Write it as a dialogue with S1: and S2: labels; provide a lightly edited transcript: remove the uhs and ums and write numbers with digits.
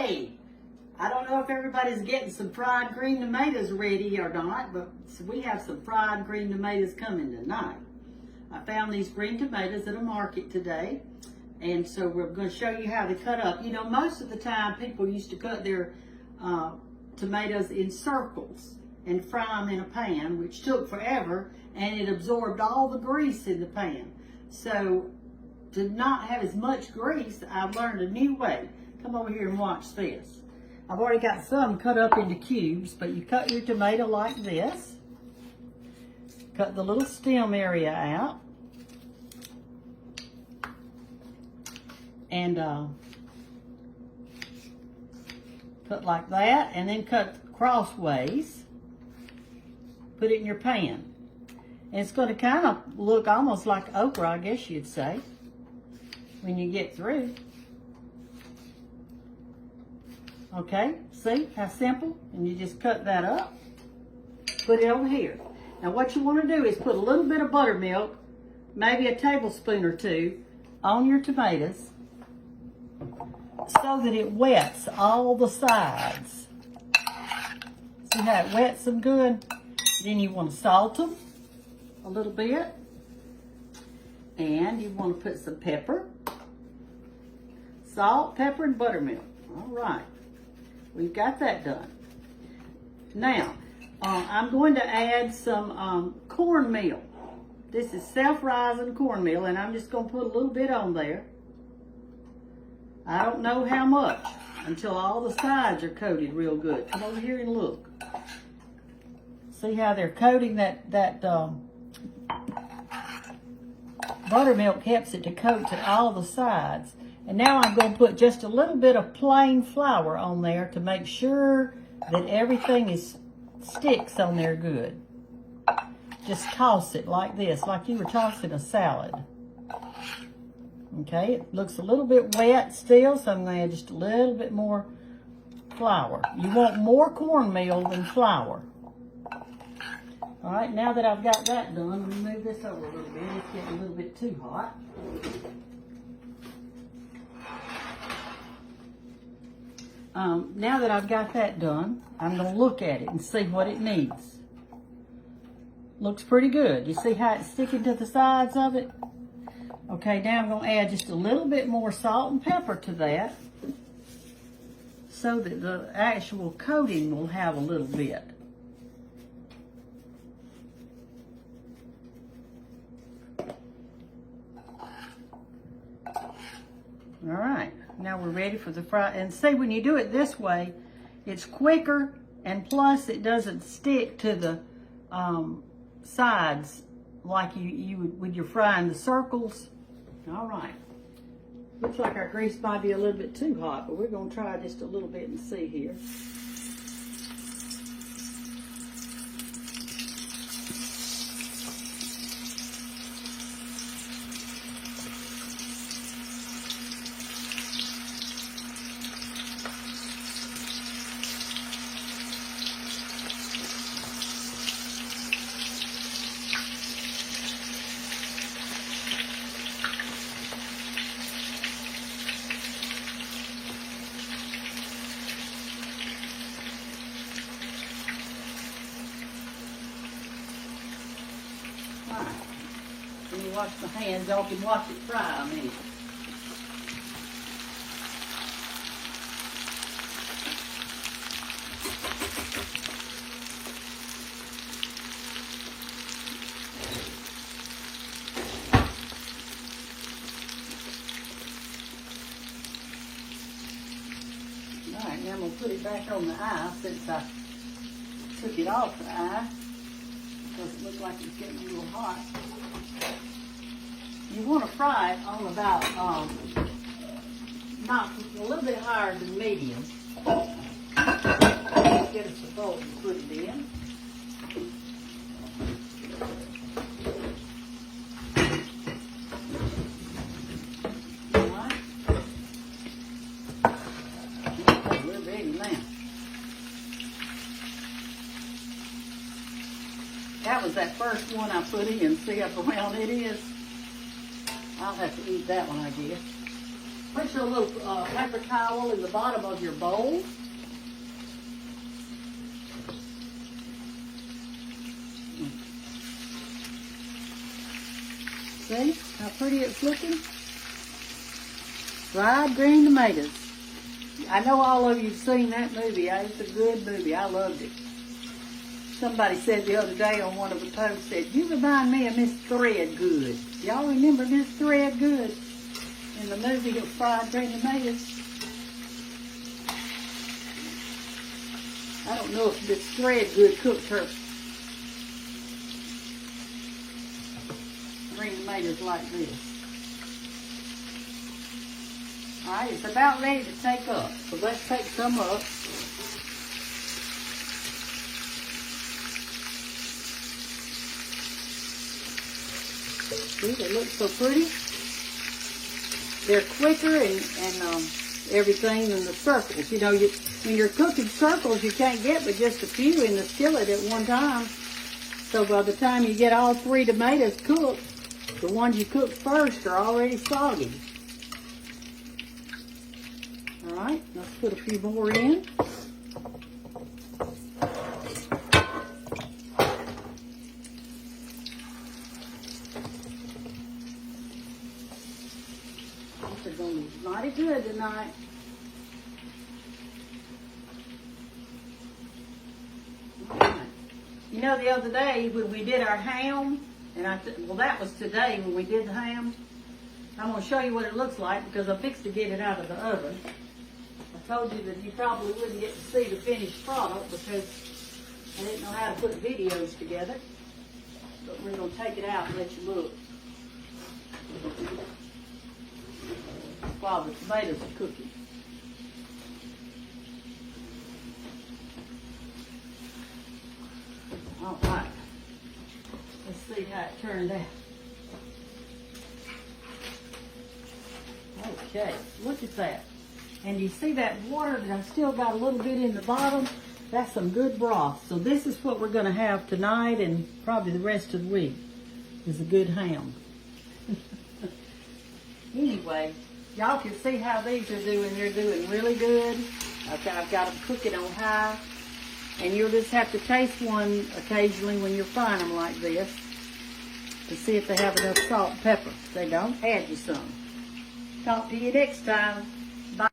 S1: Hey, I don't know if everybody's getting some fried green tomatoes ready or not, but we have some fried green tomatoes coming tonight. I found these green tomatoes at a market today, and so we're going to show you how to cut up. You know, most of the time people used to cut their tomatoes in circles and fry them in a pan, which took forever, and it absorbed all the grease in the pan. So to not have as much grease, I've learned a new way. Come over here and watch this. I've already got some cut up into cubes, but you cut your tomato like this. Cut the little stem area out. And cut like that, and then cut crossways. Put it in your pan. And it's going to kind of look almost like okra, I guess you'd say, when you get through. Okay, see how simple? And you just cut that up, put it over here. Now what you want to do is put a little bit of buttermilk, maybe a tablespoon or two, on your tomatoes so that it wets all the sides. See how it wets them good? Then you want to salt them a little bit, and you want to put some pepper, salt, pepper, and buttermilk. All right. We've got that done. Now, I'm going to add some cornmeal. This is self-rising cornmeal, and I'm just going to put a little bit on there. I don't know how much until all the sides are coated real good. Come over here and look. See how they're coating that buttermilk helps it to coat to all the sides. And now I'm going to put just a little bit of plain flour on there to make sure that everything sticks on there good. Just toss it like this, like you were tossing a salad. Okay, it looks a little bit wet still, so I'm going to add just a little bit more flour. You want more cornmeal than flour. All right, now that I've got that done, let me move this over a little bit. It's getting a little bit too hot. Now that I've got that done, I'm going to look at it and see what it needs. Looks pretty good. You see how it's sticking to the sides of it? Okay, now I'm going to add just a little bit more salt and pepper to that so that the actual coating will have a little bit. All right, now we're ready for the fry. And see, when you do it this way, it's quicker, and plus it doesn't stick to the sides like you would when you're frying the circles. All right. Looks like our grease might be a little bit too hot, but we're going to try just a little bit and see here. When you wash my hands, y'all can watch it fry a minute. All right, now I'm going to put it back on the eye since I took it off the eye because it looked like it's getting a little hot. You want to fry it on about, not a little bit higher than medium. Get us a bowl and put it in. All right. Okay, we're ready now. That was that first one I put in. See how brown it is? I'll have to eat that one, I guess. Put your little paper towel in the bottom of your bowl. See how pretty it's looking? Fried green tomatoes. I know all of you have seen that movie. It's a good movie. I loved it. Somebody said the other day on one of the posts, said, you remind me of Miss Threadgood. Y'all remember Miss Threadgood in the movie of Fried Green Tomatoes? I don't know if Miss Threadgood cooked her green tomatoes like this. Alright, it's about ready to take up. So let's take some up. See, they look so pretty. They're quicker and everything than the circles. You know, when you're cooking circles, you can't get but just a few in the skillet at one time. So by the time you get all 3 tomatoes cooked, the ones you cooked first are already soggy. Alright, let's put a few more in. They're going to be mighty good tonight. Alright. You know, the other day when we did our ham, and well, that was today when we did the ham. I'm going to show you what it looks like because I'm fixed to get it out of the oven. I told you that you probably wouldn't get to see the finished product because I didn't know how to put videos together. But we're going to take it out and let you look while the tomatoes are cooking. All right. Let's see how it turned out. Okay, look at that. And you see that water that I still got a little bit in the bottom? That's some good broth. So this is what we're going to have tonight and probably the rest of the week is a good ham. Anyway, y'all can see how these are doing. They're doing really good. Okay, I've got them cooking on high. And you'll just have to taste one occasionally when you're frying them like this to see if they have enough salt and pepper. If they don't, add you some. Talk to you next time.